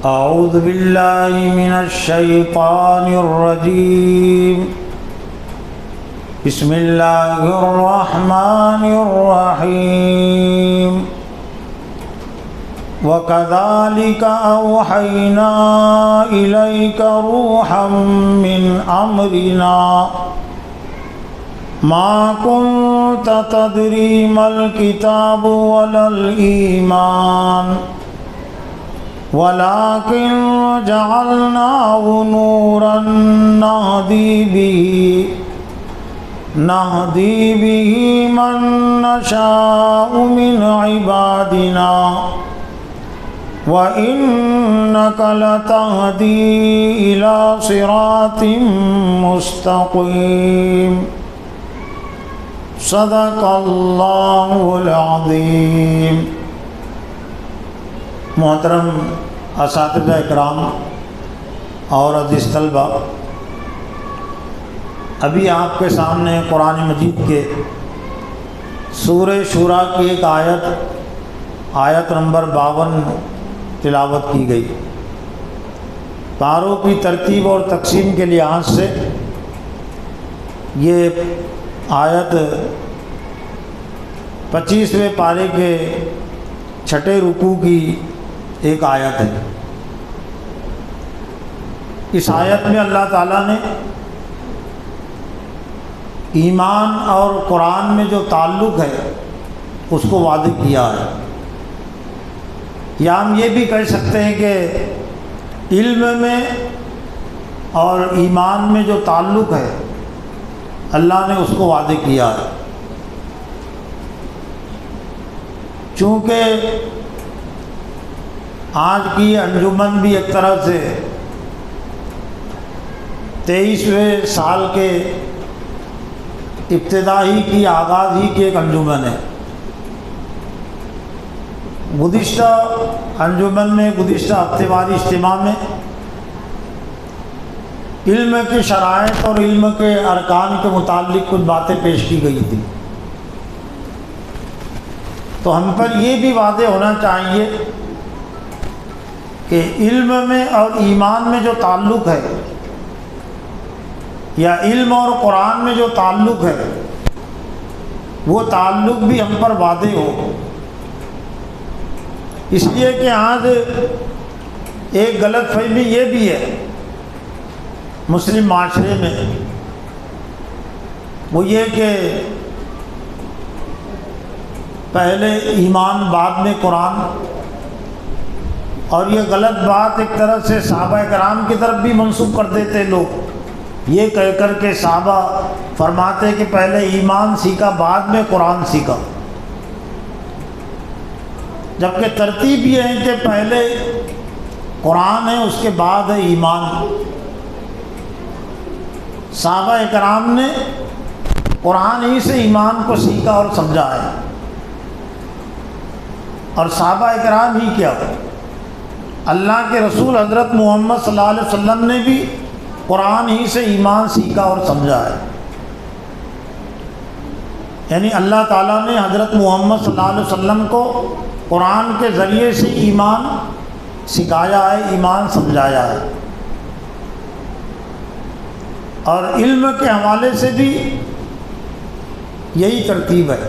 اعوذ باللہ من الشیطان الرجیم بسم اللہ الرحمن الرحیم وَكَذَلِكَ أَوْحَيْنَا إِلَيْكَ رُوحًا مِّنْ أَمْرِنَا مَا كُنْتَ تَدْرِي مَا الْكِتَابُ وَلَا الْإِيمَانُ وَلَكِنْ جَعَلْنَاهُ نُورًا نَهْدِي بِهِ مَن نَّشَاءُ مِنْ عِبَادِنَا وَإِنَّكَ لَتَهْدِي إِلَى صِرَاطٍ مُّسْتَقِيمٍ صدق اللہ العظیم۔ محترم اساتذہ اکرام اور عزیز طلبہ، ابھی آپ کے سامنے قرآن مجید کے سورہ شورى کی ایک آیت نمبر 52 تلاوت کی گئی۔ پاروں کی ترتیب اور تقسیم کے لحاظ سے یہ آیت 25ویں پارے کے چھٹے رکوع کی ایک آیت ہے۔ اس آیت میں اللہ تعالیٰ نے ایمان اور قرآن میں جو تعلق ہے اس کو واضح کیا ہے، یا ہم یہ بھی کہہ سکتے ہیں کہ علم میں اور ایمان میں جو تعلق ہے اللہ نے اس کو واضح کیا ہے۔ چونکہ آج کی انجمن بھی ایک طرح سے 23ویں سال کے ابتدائی کی آغاز ہی کی ایک انجمن ہے۔ گزشتہ انجمن میں، گزشتہ ہفتے واری اجتماع میں علم کی شرائط اور علم کے ارکان کے متعلق کچھ باتیں پیش کی گئی تھی، تو ہم پر یہ بھی واضح ہونا چاہیے کہ علم میں اور ایمان میں جو تعلق ہے، یا علم اور قرآن میں جو تعلق ہے، وہ تعلق بھی ہم پر واضح ہو۔ اس لیے کہ آج ایک غلط فہمی یہ بھی ہے مسلم معاشرے میں، وہ یہ کہ پہلے ایمان بعد میں قرآن، اور یہ غلط بات ایک طرح سے صحابہ کرام کی طرف بھی منسوب کر دیتے لوگ، یہ کہہ کر کے صحابہ فرماتے کہ پہلے ایمان سیکھا بعد میں قرآن سیکھا، جبکہ ترتیب یہ ہے کہ پہلے قرآن ہے اس کے بعد ہے ایمان۔ صحابہ کرام نے قرآن ہی سے ایمان کو سیکھا اور سمجھا ہے، اور صحابہ کرام ہی کیا، اللہ کے رسول حضرت محمد صلی اللہ علیہ وسلم نے بھی قرآن ہی سے ایمان سیکھا اور سمجھا ہے۔ یعنی اللہ تعالیٰ نے حضرت محمد صلی اللہ علیہ وسلم کو قرآن کے ذریعے سے ایمان سکھایا ہے، ایمان سمجھایا ہے، اور علم کے حوالے سے بھی یہی ترتیب ہے۔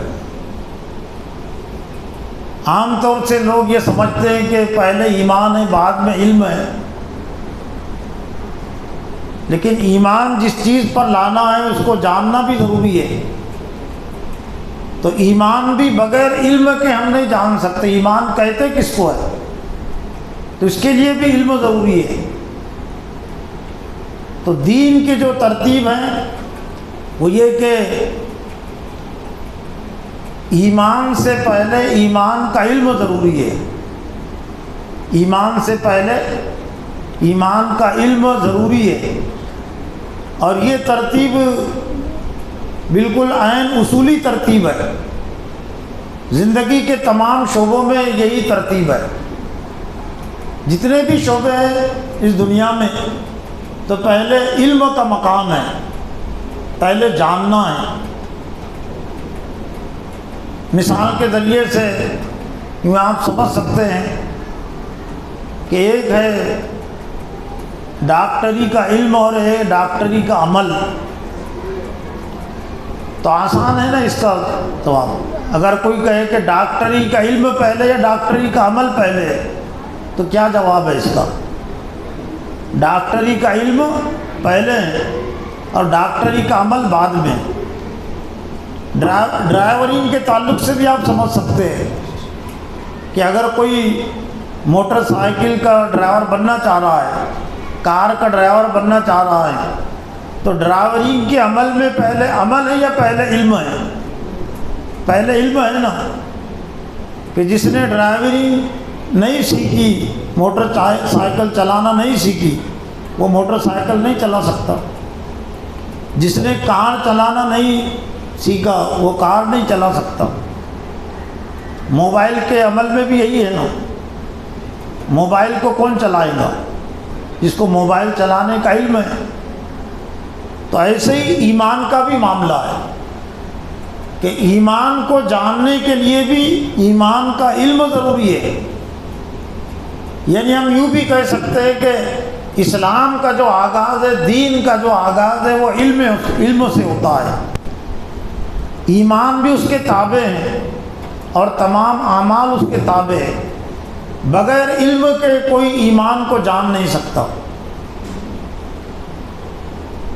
عام طور سے لوگ یہ سمجھتے ہیں کہ پہلے ایمان ہے بعد میں علم ہے، لیکن ایمان جس چیز پر لانا ہے اس کو جاننا بھی ضروری ہے۔ تو ایمان بھی بغیر علم کے ہم نہیں جان سکتے، ایمان کہتے کس کو ہے، تو اس کے لیے بھی علم ضروری ہے۔ تو دین کی جو ترتیب ہے وہ یہ کہ ایمان سے پہلے ایمان کا علم ضروری ہے، ایمان سے پہلے ایمان کا علم ضروری ہے، اور یہ ترتیب بالکل عین اصولی ترتیب ہے، زندگی کے تمام شعبوں میں یہی ترتیب ہے۔ جتنے بھی شعبے ہیں اس دنیا میں، تو پہلے علم کا مقام ہے، پہلے جاننا ہے۔ مثال کے ذریعے سے یوں آپ سمجھ سکتے ہیں کہ ایک ہے ڈاکٹری کا علم اور ہے ڈاکٹری کا عمل، تو آسان ہے نا اس کا جواب۔ اگر کوئی کہے کہ ڈاکٹری کا علم پہلے یا ڈاکٹری کا عمل پہلے، تو کیا جواب ہے اس کا؟ ڈاکٹری کا علم پہلے اور ڈاکٹری کا عمل بعد میں۔ ڈرائیورنگ کے تعلق سے بھی آپ سمجھ سکتے ہیں کہ اگر کوئی موٹر سائیکل کا ڈرائیور بننا چاہ رہا ہے، کار کا ڈرائیور بننا چاہ رہا ہے، تو ڈرائیورنگ کے عمل میں پہلے عمل ہے یا پہلے علم ہے؟ پہلے علم ہے نا، کہ جس نے ڈرائیورنگ نہیں سیکھی، موٹر سائیکل چلانا نہیں سیکھی، وہ موٹر سائیکل نہیں چلا سکتا۔ جس نے کار چلانا نہیں سیکھا وہ کار نہیں چلا سکتا۔ موبائل کے عمل میں بھی یہی ہے نا، موبائل کو کون چلائے گا؟ جس کو موبائل چلانے کا علم ہے۔ تو ایسے ہی ایمان کا بھی معاملہ ہے کہ ایمان کو جاننے کے لیے بھی ایمان کا علم ضروری ہے۔ یعنی ہم یوں بھی کہہ سکتے ہیں کہ اسلام کا جو آغاز ہے، دین کا جو آغاز ہے، وہ علم سے ہوتا ہے۔ ایمان بھی اس کے تابع ہیں اور تمام اعمال اس کے تابع ہیں۔ بغیر علم کے کوئی ایمان کو جان نہیں سکتا،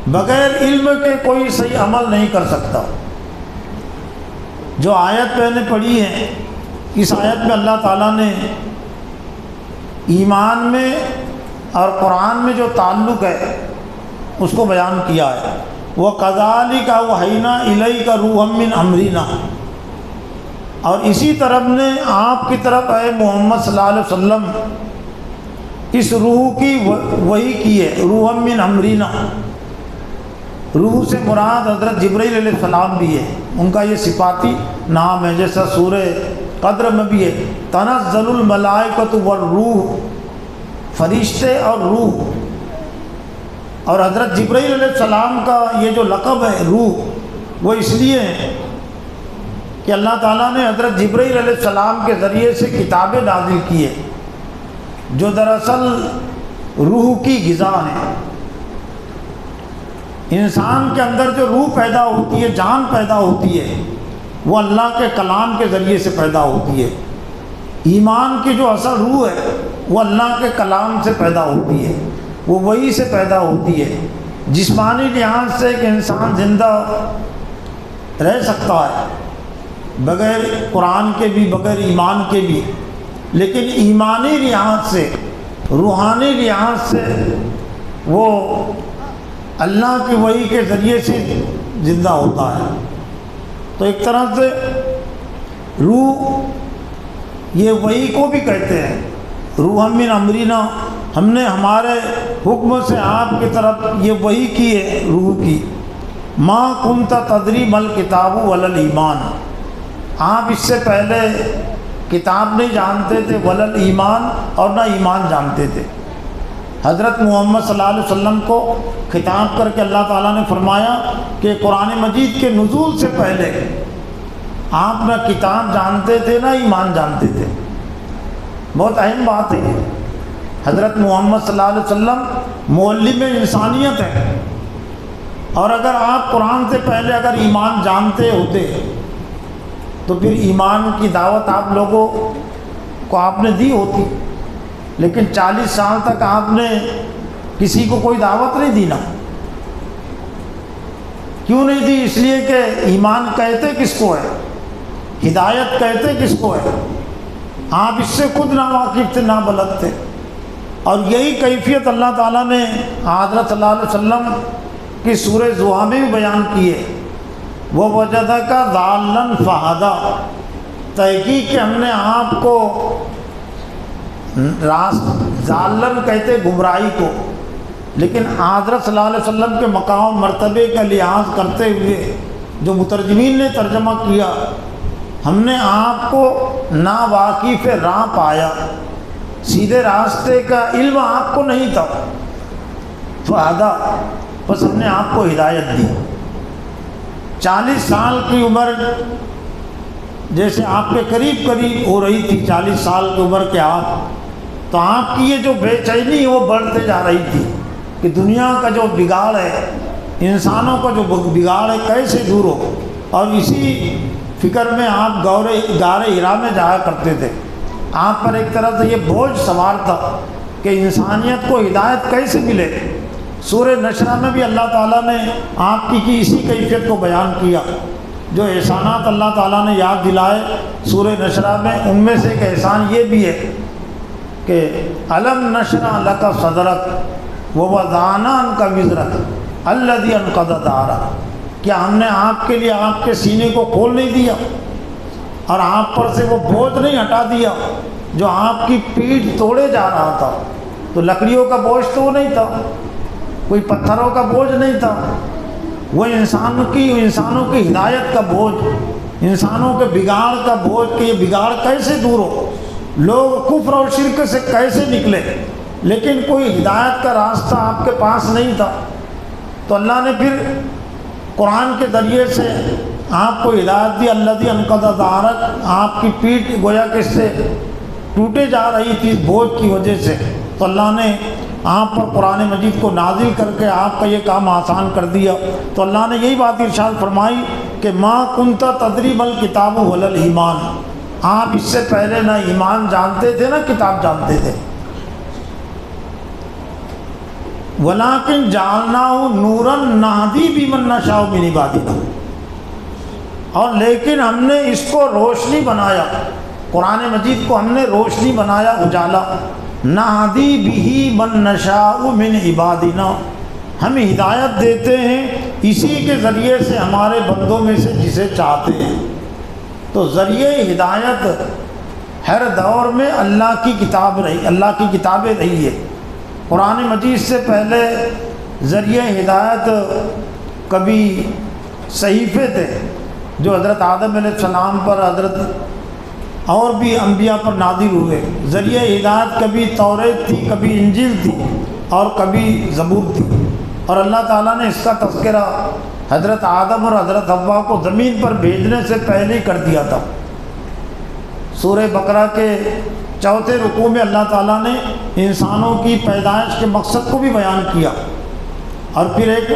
بغیر علم کے کوئی صحیح عمل نہیں کر سکتا۔ جو آیت میں نے پڑھی ہے، اس آیت میں اللہ تعالیٰ نے ایمان میں اور قرآن میں جو تعلق ہے اس کو بیان کیا ہے۔ وَكَذَلِكَ أَوْحَيْنَا إِلَيْكَ رُوحًا مِّنْ أَمْرِنَا، اور اسی طرف نے آپ کی طرف اے محمد صلی اللہ علیہ وسلم اس روح کی وحی کی ہے۔ روحًا مِّنْ أَمْرِنَا، روح سے مراد حضرت جبرائیل علیہ السلام بھی ہے، ان کا یہ صفاتی نام ہے، جیسا سورہ قدر میں بھی ہے تنزل الملائکۃ والروح، فرشتے اور روح۔ اور حضرت جبرائیل علیہ السلام کا یہ جو لقب ہے روح، وہ اس لیے ہے کہ اللہ تعالیٰ نے حضرت جبرائیل علیہ السلام کے ذریعے سے کتابیں نازل کی ہے جو دراصل روح کی غذا ہیں۔ انسان کے اندر جو روح پیدا ہوتی ہے، جان پیدا ہوتی ہے، وہ اللہ کے کلام کے ذریعے سے پیدا ہوتی ہے۔ ایمان کی جو اصل روح ہے وہ اللہ کے کلام سے پیدا ہوتی ہے، وہ وحی سے پیدا ہوتی ہے۔ جسمانی لحاظ سے ایک انسان زندہ رہ سکتا ہے بغیر قرآن کے بھی، بغیر ایمان کے بھی، لیکن ایمانی لحاظ سے، روحانی لحاظ سے وہ اللہ کی وحی کے ذریعے سے زندہ ہوتا ہے۔ تو ایک طرح سے روح، یہ وحی کو بھی کہتے ہیں، روح من امرنا، ہم نے ہمارے حکم سے آپ کی طرف یہ وحی کی ہے روح کی۔ ما کنت تدری مل کتاب ولا الایمان، آپ اس سے پہلے کتاب نہیں جانتے تھے، ولا الایمان، اور نہ ایمان جانتے تھے۔ حضرت محمد صلی اللہ علیہ وسلم کو خطاب کر کے اللہ تعالیٰ نے فرمایا کہ قرآن مجید کے نزول سے پہلے آپ نہ کتاب جانتے تھے نہ ایمان جانتے تھے۔ بہت اہم بات ہے۔ حضرت محمد صلی اللہ علیہ وسلم معلم انسانیت ہے، اور اگر آپ قرآن سے پہلے اگر ایمان جانتے ہوتے تو پھر ایمان کی دعوت آپ لوگوں کو آپ نے دی ہوتی، لیکن 40 سال تک آپ نے کسی کو کوئی دعوت نہیں دی نا۔ کیوں نہیں دی؟ اس لیے کہ ایمان کہتے کس کو ہے، ہدایت کہتے کس کو ہے، آپ اس سے خود نہ واقف تھے، نہ بلد تھے۔ اور یہی کیفیت اللہ تعالیٰ نے حضرت صلی اللہ علیہ وسلم کی سورہ ضحیٰ میں بھی بیان کی ہے۔ وَوَجَدَكَ ضَالًّا فَهَدَىٰ، تحقیق کہ ہم نے آپ کو ضالن کہتے گمراہی کو، لیکن حضرت صلی اللہ علیہ وسلم کے مقام و مرتبے کا لحاظ کرتے ہوئے جو مترجمین نے ترجمہ کیا، ہم نے آپ کو ناواقف راہ پایا، سیدھے راستے کا علم آپ کو نہیں تھا، فہدا، بس ہم نے آپ کو ہدایت دی۔ 40 سال کی عمر جیسے آپ کے قریب قریب ہو رہی تھی، 40 سال کی عمر کے آپ، تو آپ کی یہ جو بے چینی وہ بڑھتے جا رہی تھی کہ دنیا کا جو بگاڑ ہے، انسانوں کا جو بگاڑ ہے کیسے دور ہو، اور اسی فکر میں آپ غار ہرا میں جایا کرتے تھے۔ آپ پر ایک طرح سے یہ بوجھ سوار تھا کہ انسانیت کو ہدایت کیسے ملے۔ سورہ نشرہ میں بھی اللہ تعالیٰ نے آپ کی اسی کیفیت کو بیان کیا۔ جو احسانات اللہ تعالیٰ نے یاد دلائے سورہ نشرہ میں، ان میں سے ایک احسان یہ بھی ہے کہ الم نشرح لک صدرک ووضعنا عنک وزرک الذی انقض ظہرک، کیا ہم نے آپ کے لیے آپ کے سینے کو کھول نہیں دیا اور آپ پر سے وہ بوجھ نہیں ہٹا دیا جو آپ کی پیٹھ توڑے جا رہا تھا؟ تو لکڑیوں کا بوجھ تو وہ نہیں تھا، کوئی پتھروں کا بوجھ نہیں تھا، وہ انسانوں کی ہدایت کا بوجھ، انسانوں کے بگاڑ کا بوجھ کہ یہ بگاڑ کیسے دور ہو، لوگ کفر اور شرک سے کیسے نکلے، لیکن کوئی ہدایت کا راستہ آپ کے پاس نہیں تھا۔ تو اللہ نے پھر قرآن کے ذریعے سے آپ کو ہدایت دی، الذی انقض ظہرک، آپ کی پیٹھ گویا کہ اس سے ٹوٹے جا رہی تھی بوجھ کی وجہ سے، تو اللہ نے آپ پر قرآن مجید کو نازل کر کے آپ کا یہ کام آسان کر دیا۔ تو اللہ نے یہی بات ارشاد فرمائی کہ ما کنت تدری ما الکتاب ولا الایمان، آپ اس سے پہلے نہ ایمان جانتے تھے نہ کتاب جانتے تھے، ولیکن جعلناہ نورا نہدی بمن نشاء من عبادنا، اور لیکن ہم نے اس کو روشنی بنایا، قرآن مجید کو ہم نے روشنی بنایا، اجالا، نہدی بہ من نشاء من عبادنا، ہم ہدایت دیتے ہیں اسی کے ذریعے سے ہمارے بندوں میں سے جسے چاہتے ہیں۔ تو ذریعہ ہدایت ہر دور میں اللہ کی کتاب رہی، اللہ کی کتابیں رہی ہے۔ قرآن مجید سے پہلے ذریعہ ہدایت کبھی صحیفے تھے جو حضرت آدم علیہ السلام پر، حضرت اور بھی انبیاء پر نازل ہوئے۔ ذریعہ ہدایت کبھی توریت تھی، کبھی انجیل تھی، اور کبھی زبور تھی، اور اللہ تعالیٰ نے اس کا تذکرہ حضرت آدم اور حضرت حوا کو زمین پر بھیجنے سے پہلے ہی کر دیا تھا۔ سورہ بقرہ کے چوتھے رکوع میں اللہ تعالیٰ نے انسانوں کی پیدائش کے مقصد کو بھی بیان کیا، اور پھر ایک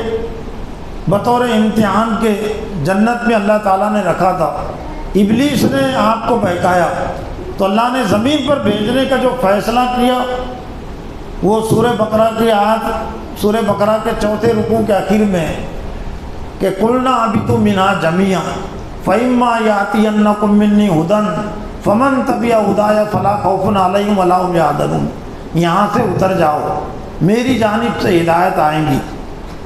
بطور امتحان کے جنت میں اللہ تعالیٰ نے رکھا تھا۔ ابلیس نے آپ کو بہکایا، تو اللہ نے زمین پر بھیجنے کا جو فیصلہ کیا وہ سورہ بقرہ کی آیت، سورہ بقرہ کے چوتھے رکوع کے آخر میں کہ قُلْنَا اهْبِطُوا مِنْهَا جَمِيعًا فَإِمَّا يَأْتِيَنَّكُم مِّنِّي هُدًى فَمَن تَبِعَ هُدَايَ فَلَا خَوْفٌ عَلَيْهِمْ وَلَا هُمْ يَحْزَنُونَ، یہاں سے اتر جاؤ، میری جانب سے ہدایت آئیں گی۔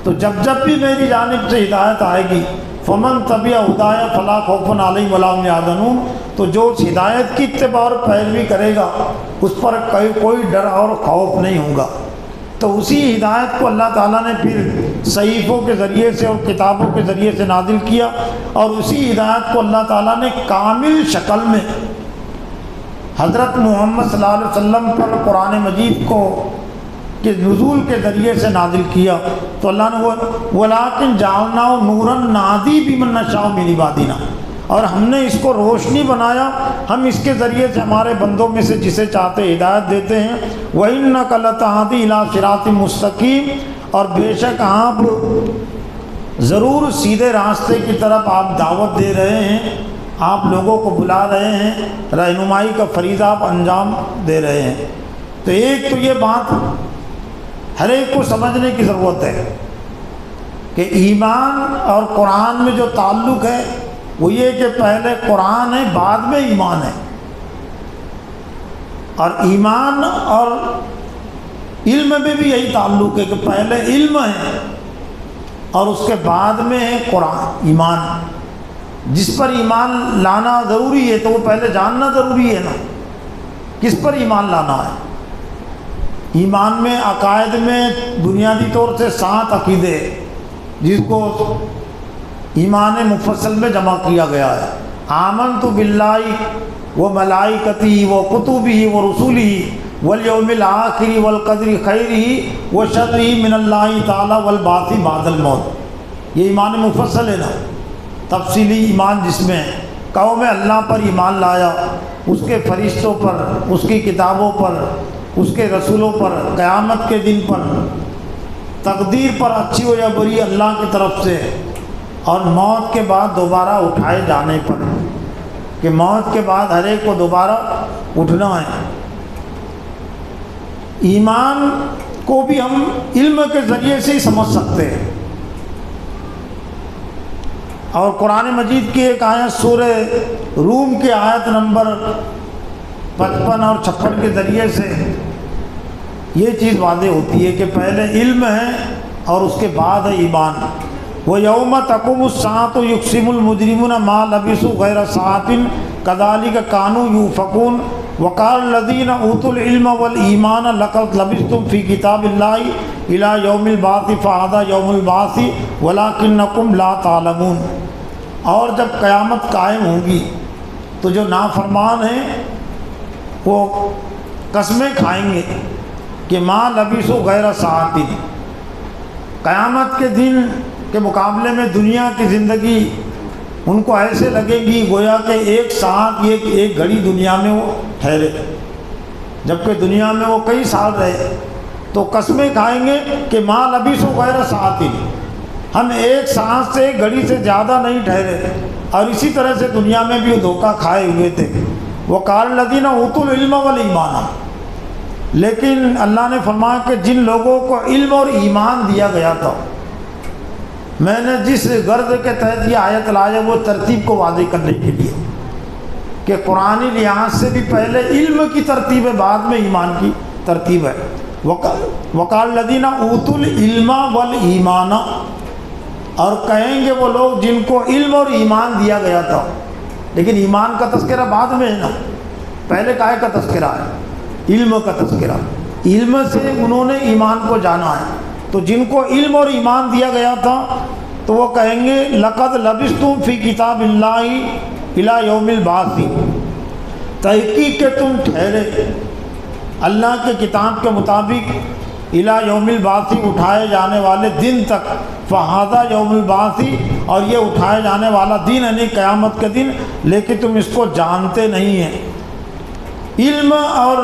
تو جب بھی میری جانب سے ہدایت آئے گی، فَمَن تَبِعَ هُدَايَ فَلَا خَوْفٌ عَلَيْهِمْ وَلَا هُمْ يَحْزَنُونَ، تو جو اس ہدایت کی اتباع اور پیروی کرے گا اس پر کوئی ڈر اور خوف نہیں ہوگا۔ تو اسی ہدایت کو اللہ تعالیٰ نے پھر صحیفوں کے ذریعے سے اور کتابوں کے ذریعے سے نازل کیا، اور اسی ہدایت کو اللہ تعالیٰ نے کامل شکل میں حضرت محمد صلی اللہ علیہ وسلم پر قرآن مجید کو کے نزول کے ذریعے سے نازل کیا۔ تو اللہ نے وَلَٰكِن جَعَلْنَاهُ نُورًا نَهْدِي بِمَن نَّشَاءُ مِنْ عِبَادِنَا، اور ہم نے اس کو روشنی بنایا، ہم اس کے ذریعے سے ہمارے بندوں میں سے جسے چاہتے ہدایت دیتے ہیں۔ وَإِنَّكَ لَتَهْدِي إِلَىٰ صِرَاطٍ مُّسْتَقِيمٍ، اور بے شک آپ ضرور سیدھے راستے کی طرف آپ دعوت دے رہے ہیں، آپ لوگوں کو بلا رہے ہیں، رہنمائی کا فریضہ آپ انجام دے رہے ہیں۔ تو ایک تو یہ بات ہر ایک کو سمجھنے کی ضرورت ہے کہ ایمان اور قرآن میں جو تعلق ہے وہ یہ کہ پہلے قرآن ہے، بعد میں ایمان ہے، اور ایمان اور علم میں بھی یہی تعلق ہے کہ پہلے علم ہے اور اس کے بعد میں ہے قرآن، ایمان۔ جس پر ایمان لانا ضروری ہے تو وہ پہلے جاننا ضروری ہے نا، کس پر ایمان لانا ہے۔ ایمان میں عقائد میں بنیادی طور سے 7 عقیدے جس کو ایمان مفصل میں جمع کیا گیا ہے۔ آمنت باللہ و ملائکتہ و کتبہ و رسولہ والیوم الآخر والقدر خیرہ و شرہ من اللہ تعالی والبعث بعد الموت، یہ ایمان مفصل ہے نا، تفصیلی ایمان جس میں قوم اللہ پر ایمان لایا، اس کے فرشتوں پر، اس کی کتابوں پر، اس کے رسولوں پر، قیامت کے دن پر، تقدیر پر اچھی ہو یا بری اللہ کی طرف سے، اور موت کے بعد دوبارہ اٹھائے جانے پر، کہ موت کے بعد ہر ایک کو دوبارہ اٹھنا ہے۔ ایمان کو بھی ہم علم کے ذریعے سے ہی سمجھ سکتے ہیں، اور قرآن مجید کی ایک آیت سورہ روم کی آیت نمبر 55 اور 56 کے ذریعے سے یہ چیز واضح ہوتی ہے کہ پہلے علم ہے اور اس کے بعد ہے ایمان۔ وَيَوْمَ تَقُومُ السَّاعَةُ يُقْسِمُ الْمُجْرِمُونَ مَا لَبِثُوا غَيْرَ سَاعَةٍ كَذَلِكَ كَانُوا يُؤْفَكُونَ وَقَالَ الَّذِينَ أُوتُوا الْعِلْمَ وَالْإِيمَانَ لَقَدْ لَبِثْتُمْ فِي كِتَابِ اللَّهِ إِلَى يَوْمِ الْبَعْثِ فَهَذَا يَوْمُ الْبَعْثِ وَلَكِنَّكُمْ لَا تَعْلَمُونَ۔ اور جب قیامت قائم ہوگی تو جو نافرمان ہیں وہ قسمیں کھائیں گے کہ ما لبثوا غیر ساعۃ، قیامت کے دن کے مقابلے میں دنیا کی زندگی ان کو ایسے لگے گی گویا کہ ایک ساعت، ایک گھڑی دنیا میں وہ ٹھہرے، جبکہ دنیا میں وہ کئی سال رہے۔ تو قسمیں کھائیں گے کہ ما لبثوا غیر ساعۃ، ہم ایک ساعت سے، ایک گھڑی سے زیادہ نہیں ٹھہرے، اور اسی طرح سے دنیا میں بھی وہ دھوکہ کھائے ہوئے تھے۔ وَقَالَ الَّذِينَ أُوتُوا الْعِلْمَ وَالْإِيمَانَ، لیکن اللہ نے فرمایا کہ جن لوگوں کو علم اور ایمان دیا گیا تھا، میں نے جس غرض کے تحت یہ آیت لایا وہ ترتیب کو واضح کرنے کے لیے کہ قرآنی لحاظ سے بھی پہلے علم کی ترتیب ہے، بعد میں ایمان کی ترتیب ہے۔ وَقَالَ الَّذِينَ أُوتُوا الْعِلْمَ وَالْإِيمَانَ، اور کہیں گے وہ لوگ جن کو علم اور ایمان دیا گیا تھا، لیکن ایمان کا تذکرہ بعد میں ہے نا، پہلے کائے کا تذکرہ ہے؟ علم کا تذکرہ۔ علم سے انہوں نے ایمان کو جانا ہے، تو جن کو علم اور ایمان دیا گیا تھا تو وہ کہیں گے لَقَدْ لَبِثْتُمْ فِي كِتَابِ اللَّهِ إِلَى يَوْمِ الْبَعْثِ، تحقیق کہ تم ٹھہرے اللہ کے کتاب کے مطابق إِلَى يَوْمِ الْبَعْثِ، اٹھائے جانے والے دن تک۔ فَهَذَا يَوْمُ الْبَعْثِ، اور یہ اٹھائے جانے والا دن یعنی قیامت کا دن، لیکن تم اس کو جانتے نہیں ہیں۔ علم اور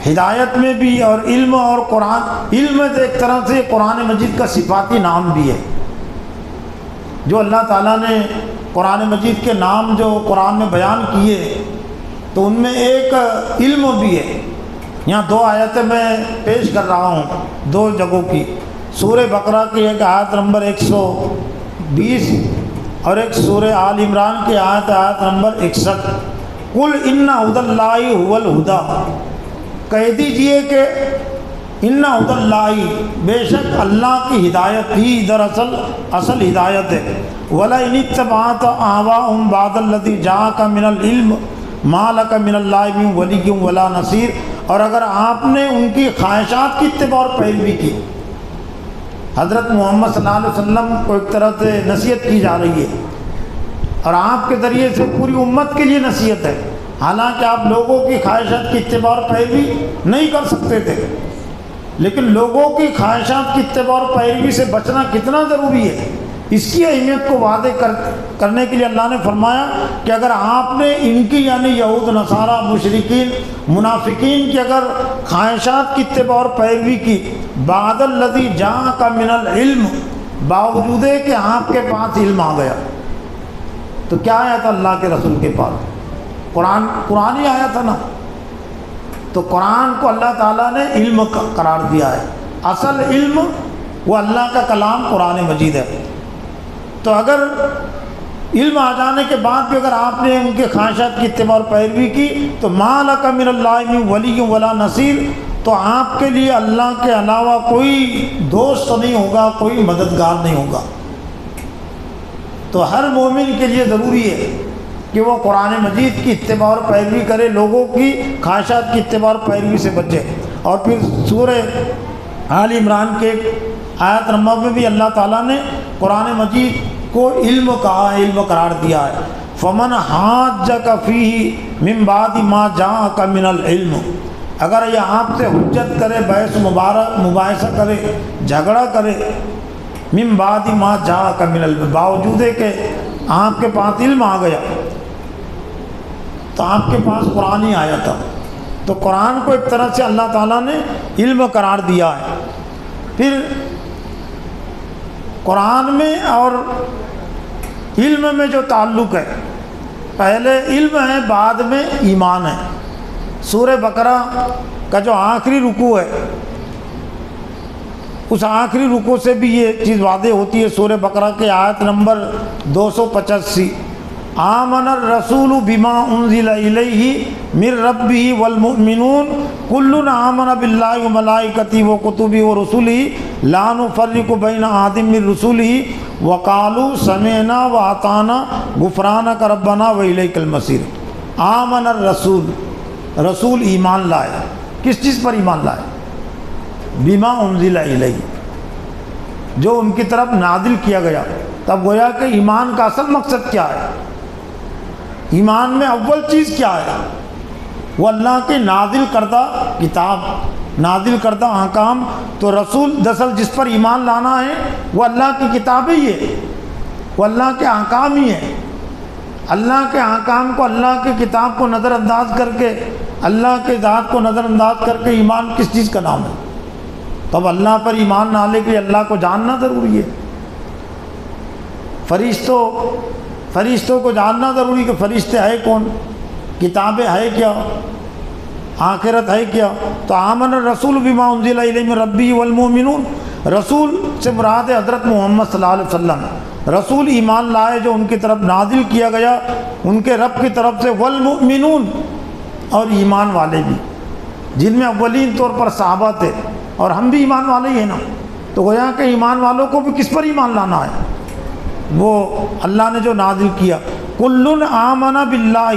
ہدایت میں بھی، اور علم اور قرآن، علم ایک طرح سے قرآن مجید کا صفاتی نام بھی ہے، جو اللہ تعالیٰ نے قرآن مجید کے نام جو قرآن میں بیان کیے تو ان میں ایک علم بھی ہے۔ یہاں دو آیتیں میں پیش کر رہا ہوں، دو جگہوں کی، سورہ بقرہ کی ایک آیت نمبر 120 اور ایک سورہ آل عمران کی آیت نمبر 61۔ قُلْ إِنَّ هُدَى اللَّهِ هُوَ الْهُدَى، کہہ دیجئے کہ ان ہدی اللہ، بے شک اللہ کی ہدایت ہی دراصل اصل ہدایت ہے۔ وَلَئِنِ اتَّبَعْتَ أَهْوَاءَهُمْ بَعْدَ الَّذِي جَاءَكَ مِنَ الْعِلْمِ مَا لَكَ مِنَ اللَّهِ مِنْ وَلِيٍّ وَلَا نَصِيرٍ، اور اگر آپ نے ان کی خواہشات کی اتباع اور پیروی کی، حضرت محمد صلی اللہ علیہ وسلم کو ایک طرح سے نصیحت کی جا رہی ہے، اور آپ کے ذریعے سے پوری امت کے لیے نصیحت ہے، حالانکہ آپ لوگوں کی خواہشات کی اتباع اور پیروی نہیں کر سکتے تھے، لیکن لوگوں کی خواہشات کی اتباع اور پیروی سے بچنا کتنا ضروری ہے، اس کی اہمیت کو واضح کرنے کے لیے اللہ نے فرمایا کہ اگر آپ نے ان کی یعنی یہود نصارہ مشرکین منافقین کی اگر خواہشات کی اتباع اور پیروی کی، بعد الذی جاءک من العلم، باوجود ہے کہ آپ کے پاس علم آ گیا، تو کیا آیا تھا اللہ کے رسول کے پاس؟ قرآن ہی آیا تھا نا، تو قرآن کو اللہ تعالیٰ نے علم قرار دیا ہے، اصل علم وہ اللہ کا کلام قرآن مجید ہے۔ تو اگر علم آ جانے کے بعد بھی اگر آپ نے ان کے خواہشات کی اتباع اور پیروی کی تو ما لک من اللہ من ولی ولا نصیر، تو آپ کے لیے اللہ کے علاوہ کوئی دوست نہیں ہوگا، کوئی مددگار نہیں ہوگا۔ تو ہر مومن کے لیے ضروری ہے کہ وہ قرآن مجید کی اتباع اور پیروی کرے، لوگوں کی خواہشات کی اتباع اور پیروی سے بچے۔ اور پھر سورہ آل عمران کے آیت نمبر میں بھی اللہ تعالیٰ نے قرآن مجید کو علم کہا، علم قرار دیا ہے۔ فمن حاجک فیہ من بعد ما جاءک من العلم، اگر یہ آپ سے حجت کرے، بحث مباحثہ کرے، جھگڑا کرے، من بعد ما جاءک من العلم، باوجود ہے کہ آپ کے پاس علم آ گیا، تو آپ کے پاس قرآن ہی آیا تھا، تو قرآن کو ایک طرح سے اللہ تعالیٰ نے علم قرار دیا ہے۔ پھر قرآن میں اور علم میں جو تعلق ہے، پہلے علم ہے بعد میں ایمان ہے۔ سورہ بقرہ کا جو آخری رکوع ہے، اس آخری رکوع سے بھی یہ چیز واضح ہوتی ہے۔ سورہ بقرہ کے آیت نمبر 285، آمن الرسول بما انزل الیہ من ربہ والمؤمنون کل آمن باللہ وملائکتہ وکتبہ ورسلہ لا نفرق بین احد من رسلہ وقالوا سمعنا واطعنا غفرانک ربنا والیک المصیر۔ آمن الرسول، رسول ایمان لائے، کس چیز پر ایمان لائے؟ بما انزل الیہ، جو ان کی طرف نازل کیا گیا۔ تب گویا کہ ایمان کا اصل مقصد کیا ہے؟ ایمان میں اول چیز کیا ہے؟ وہ اللہ کے نازل کردہ کتاب، نازل کردہ احکام۔ تو رسول دراصل جس پر ایمان لانا ہے وہ اللہ کی کتاب ہی ہے، وہ اللہ کے احکام ہی ہے۔ اللہ کے احکام کو، اللہ کی کتاب کو نظر انداز کر کے، اللہ کے ذات کو نظر انداز کر کے ایمان کس چیز کا نام ہے؟ تب اللہ پر ایمان لانے کے لیے اللہ کو جاننا ضروری ہے۔ فرشتوں کو جاننا ضروری کہ فرشتے ہے کون، کتابیں ہے کیا، آخرت ہے کیا۔ تو آمن الرسول بما انزل الیہ من ربہ والمؤمنون، رسول سے مراد حضرت محمد صلی اللہ علیہ وسلم۔ رسول ایمان لائے جو ان کی طرف نازل کیا گیا ان کے رب کی طرف سے، والمؤمنون، اور ایمان والے بھی، جن میں اولین طور پر صحابہ تھے، اور ہم بھی ایمان والے ہی ہیں نا۔ تو گویا کہ ایمان والوں کو بھی کس پر ایمان لانا ہے؟ وہ اللہ نے جو نازل کیا۔ کل آمن باللہ،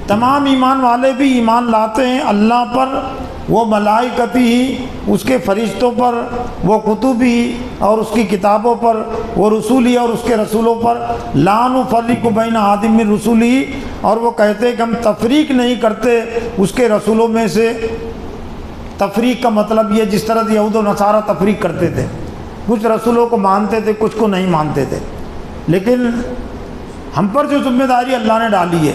تمام ایمان والے بھی ایمان لاتے ہیں اللہ پر، وہ ملائکتی، اس کے فرشتوں پر، وہ کتبی، اور اس کی کتابوں پر، وہ رسولی، اور اس کے رسولوں پر، لا نفرق بین احد من رسلہ، اور وہ کہتے کہ ہم تفریق نہیں کرتے اس کے رسولوں میں سے۔ تفریق کا مطلب یہ جس طرح یہود و نصارہ تفریق کرتے تھے، کچھ رسولوں کو مانتے تھے کچھ کو نہیں مانتے تھے، لیکن ہم پر جو ذمہ داری اللہ نے ڈالی ہے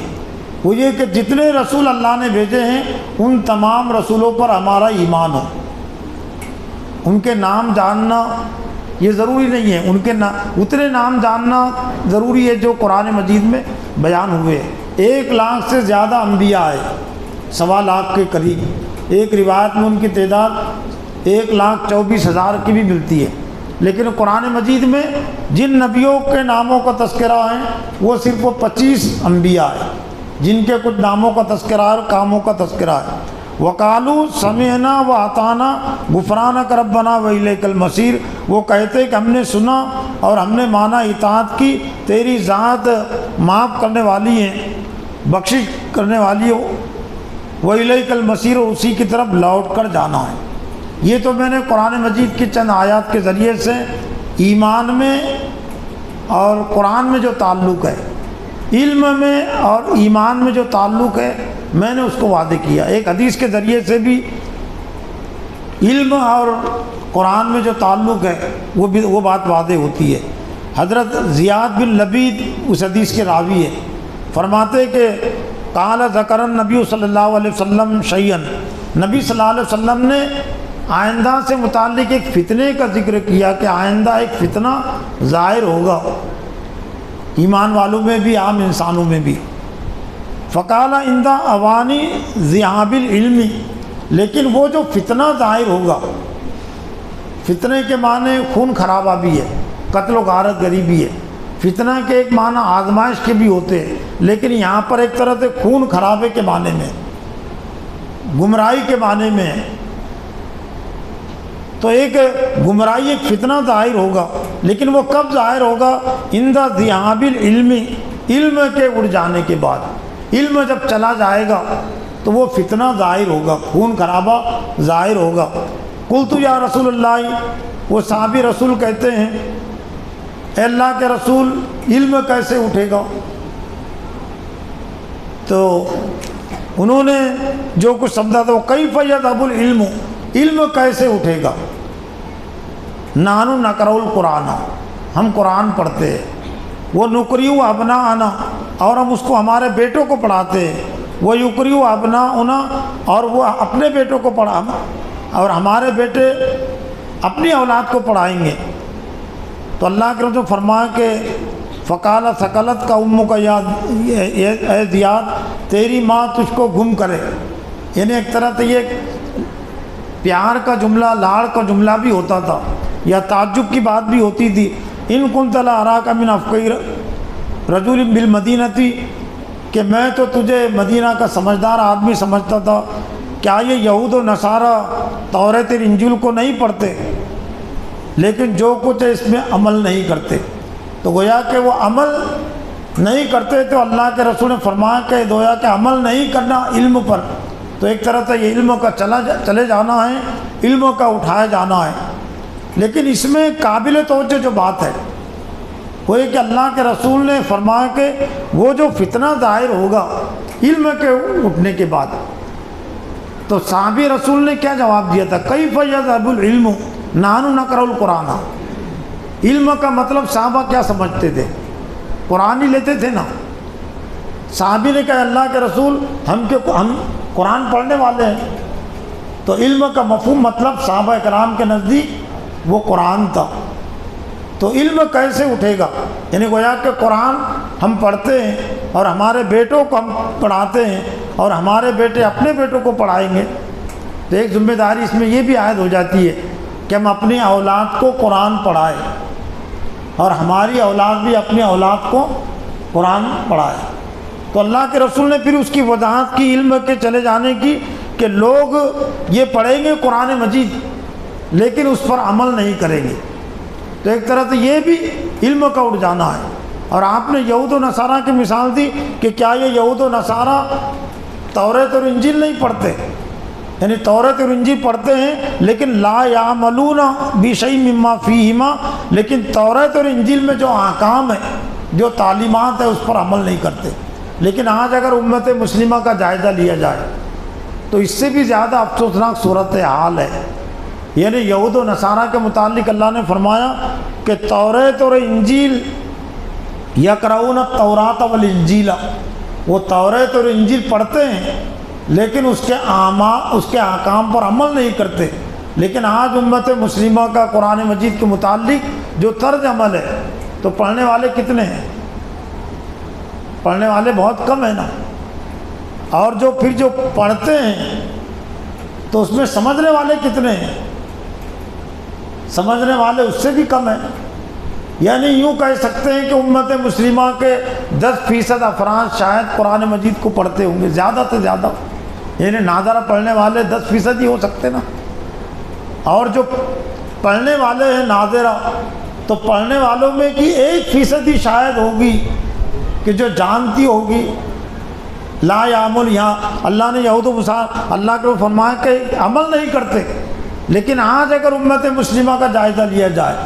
وہ یہ کہ جتنے رسول اللہ نے بھیجے ہیں ان تمام رسولوں پر ہمارا ایمان ہو۔ ان کے نام جاننا یہ ضروری نہیں ہے، ان کے اتنے نام جاننا ضروری ہے جو قرآن مجید میں بیان ہوئے۔ 1 لاکھ سے زیادہ انبیاء آئے، 1.25 لاکھ کے قریب۔ ایک روایت میں ان کی تعداد 1,24,000 کی بھی ملتی ہے، لیکن قرآن مجید میں جن نبیوں کے ناموں کا تذکرہ ہے وہ صرف 25 انبیاء ہیں جن کے کچھ ناموں کا تذکرہ اور کاموں کا تذکرہ ہے۔ وقالوا سمعنا واطعنا غفرانک ربنا والیک المصیر، وہ کہتے کہ ہم نے سنا اور ہم نے مانا، اطاعت کی، تیری ذات معاف کرنے والی ہے، بخشش کرنے والی ہو، والیک المصیر، اور اسی کی طرف لوٹ کر جانا ہے۔ یہ تو میں نے قرآن مجید کی چند آیات کے ذریعے سے ایمان میں اور قرآن میں جو تعلق ہے، علم میں اور ایمان میں جو تعلق ہے، میں نے اس کو واضح کیا۔ ایک حدیث کے ذریعے سے بھی علم اور قرآن میں جو تعلق ہے وہ بات واضح ہوتی ہے۔ حضرت زیاد بن لبید اس حدیث کے راوی ہے، فرماتے کہ قال ذکر النبی صلی اللہ علیہ وسلم شیئا، نبی صلی اللہ علیہ وسلم نے آئندہ سے متعلق ایک فتنے کا ذکر کیا کہ آئندہ ایک فتنہ ظاہر ہوگا، ایمان والوں میں بھی عام انسانوں میں بھی۔ فقال عند اوانی ذہاب العلم، لیکن وہ جو فتنہ ظاہر ہوگا، فتنے کے معنی خون خرابہ بھی ہے، قتل و غارت گری بھی ہے، فتنہ کے ایک معنی آزمائش کے بھی ہوتے ہیں، لیکن یہاں پر ایک طرح سے خون خرابے کے معنی میں، گمراہی کے معنی میں ہے۔ تو ایک گمراہی، ایک فتنہ ظاہر ہوگا، لیکن وہ کب ظاہر ہوگا؟ عند ذہاب العلم، علم کے اڑ جانے کے بعد۔ علم جب چلا جائے گا تو وہ فتنہ ظاہر ہوگا، خون خرابہ ظاہر ہوگا۔ قلت یا رسول اللہ، وہ صحابی رسول کہتے ہیں اے اللہ کے رسول، علم کیسے اٹھے گا؟ تو انہوں نے جو کچھ سمجھا تھا وہ کیف یذهب العلم، علم کیسے اٹھے گا؟ نحن نقرأ القرآن، ہم قرآن پڑھتے ہیں، وہ نقرئ ابناءنا، اور ہم اس کو ہمارے بیٹوں کو پڑھاتے ہیں، وہ یقرئ ابناؤنا، اور وہ اپنے بیٹوں کو پڑھا اور ہمارے بیٹے اپنی اولاد کو پڑھائیں گے۔ تو اللہ کے رسول فرمایا کہ فقال ثقلت کا امو کا یاد اے زیاد، تیری ماں تجھ کو گم کرے، یعنی ایک طرح سے یہ پیار کا جملہ، لاڑ کا جملہ بھی ہوتا تھا یا تعجب کی بات بھی ہوتی تھی۔ ان کنت لاراک من افقی رجل بالمدینہ، کہ میں تو تجھے مدینہ کا سمجھدار آدمی سمجھتا تھا، کیا یہ یہود و نصارہ توریت اور انجیل کو نہیں پڑھتے لیکن جو کچھ ہے اس میں عمل نہیں کرتے؟ تو گویا کہ وہ عمل نہیں کرتے، تو اللہ کے رسول نے فرمایا کہ گویا کہ عمل نہیں کرنا علم پر، تو ایک طرح سے یہ علم کا چلے جانا ہے، علم کا اٹھایا جانا ہے۔ لیکن اس میں قابل توجہ جو بات ہے وہ یہ کہ اللہ کے رسول نے فرمایا کہ وہ جو فتنہ ظاہر ہوگا علم کے اٹھنے کے بعد، تو صحابی رسول نے کیا جواب دیا تھا؟ کیف یذهب العلم نحن نقرأ القرآن۔ علم کا مطلب صحابہ کیا سمجھتے تھے؟ قرآن ہی لیتے تھے نا۔ صحابی نے کہا اللہ کے رسول ہم قرآن پڑھنے والے ہیں، تو علم کا مفہوم مطلب صحابہ کرام کے نزدیک وہ قرآن تھا۔ تو علم کیسے اٹھے گا؟ یعنی گویا کہ قرآن ہم پڑھتے ہیں اور ہمارے بیٹوں کو ہم پڑھاتے ہیں اور ہمارے بیٹے اپنے بیٹوں کو پڑھائیں گے، تو ایک ذمہ داری اس میں یہ بھی عائد ہو جاتی ہے کہ ہم اپنی اولاد کو قرآن پڑھائیں اور ہماری اولاد بھی اپنی اولاد کو قرآن پڑھائے۔ تو اللہ کے رسول نے پھر اس کی وضاحت کی علم کے چلے جانے کی کہ لوگ یہ پڑھیں گے قرآن مجید لیکن اس پر عمل نہیں کریں گے، تو ایک طرح سے یہ بھی علم کا اٹھ جانا ہے۔ اور آپ نے یہود و نصارہ کی مثال دی کہ کیا یہ یہود و نصارہ توریت اور انجیل نہیں پڑھتے؟ یعنی توریت اور انجیل پڑھتے ہیں لیکن لا یعملون بشیء مما فیہما، لیکن توریت اور انجیل میں جو احکام ہیں، جو تعلیمات ہیں، اس پر عمل نہیں کرتے۔ لیکن آج اگر امت مسلمہ کا جائزہ لیا جائے تو اس سے بھی زیادہ افسوسناک صورتحال ہے۔ یعنی یہود و نصارہ کے متعلق اللہ نے فرمایا کہ توریت اور انجیل یقرؤون التوراۃ والانجیل، وہ توریت اور انجیل پڑھتے ہیں لیکن اس کے احکام پر عمل نہیں کرتے۔ لیکن آج امت مسلمہ کا قرآن مجید کے متعلق جو طرز عمل ہے، تو پڑھنے والے کتنے ہیں؟ پڑھنے والے بہت کم ہیں نا، اور جو پڑھتے ہیں تو اس میں سمجھنے والے کتنے ہیں؟ سمجھنے والے اس سے بھی کم ہیں۔ یعنی یوں کہہ سکتے ہیں کہ امت مسلمہ کے 10% افراد شاید قرآن مجید کو پڑھتے ہوں گے، زیادہ سے زیادہ، یعنی نادرہ پڑھنے والے 10% ہی ہو سکتے نا۔ اور جو پڑھنے والے ہیں نادرہ، تو پڑھنے والوں میں کی 1% ہی شاید ہوگی کہ جو جانتی ہوگی لا یعمل۔ یہاں اللہ نے یہود و نصارہ اللہ کو فرمایا کہ عمل نہیں کرتے، لیکن آج اگر امت مسلمہ کا جائزہ لیا جائے،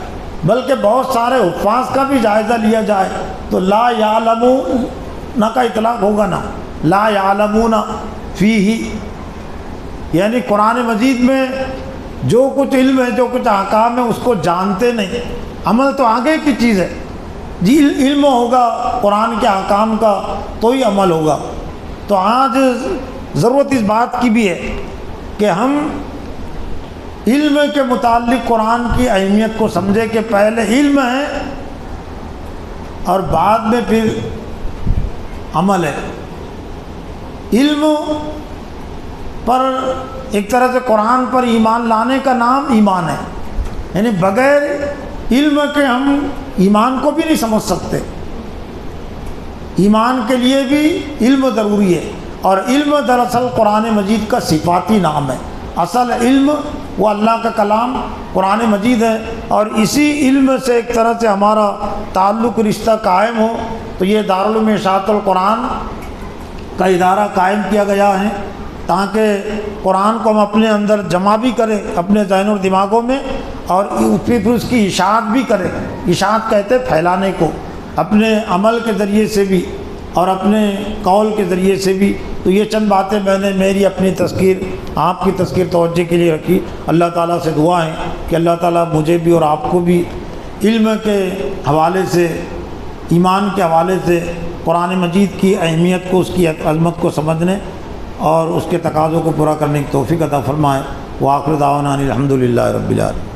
بلکہ بہت سارے حفاظ کا بھی جائزہ لیا جائے، تو لا یعلمون کا اطلاق ہوگا نا، لا یعلمون فیہ، یعنی قرآن مجید میں جو کچھ علم ہے، جو کچھ احکام ہے، اس کو جانتے نہیں۔ عمل تو آگے کی چیز ہے جی، علم ہوگا قرآن کے احکام کا تو ہی عمل ہوگا۔ تو آج ضرورت اس بات کی بھی ہے کہ ہم علم کے متعلق قرآن کی اہمیت کو سمجھے کہ پہلے علم ہے اور بعد میں پھر عمل ہے۔ علم پر ایک طرح سے قرآن پر ایمان لانے کا نام ایمان ہے، یعنی بغیر علم کے ہم ایمان کو بھی نہیں سمجھ سکتے۔ ایمان کے لیے بھی علم ضروری ہے، اور علم دراصل قرآن مجید کا صفاتی نام ہے۔ اصل علم وہ اللہ کا کلام قرآن مجید ہے، اور اسی علم سے ایک طرح سے ہمارا تعلق رشتہ قائم ہو، تو یہ دارالعلوم اشاعت القرآن کا ادارہ قائم کیا گیا ہے تاکہ قرآن کو ہم اپنے اندر جمع بھی کریں اپنے ذہن اور دماغوں میں، اور پھر اس کی اشاعت بھی کریں۔ اشاعت کہتے پھیلانے کو، اپنے عمل کے ذریعے سے بھی اور اپنے قول کے ذریعے سے بھی۔ تو یہ چند باتیں میں نے میری اپنی تذکیر آپ کی تذکیر توجہ کے لیے رکھی۔ اللہ تعالیٰ سے دعا ہے کہ اللہ تعالیٰ مجھے بھی اور آپ کو بھی علم کے حوالے سے، ایمان کے حوالے سے قرآن مجید کی اہمیت کو، اس کی عظمت کو سمجھنے اور اس کے تقاضوں کو پورا کرنے کی توفیق عطا فرمائے۔ وآخر دعوانا الحمدللہ رب العالمین۔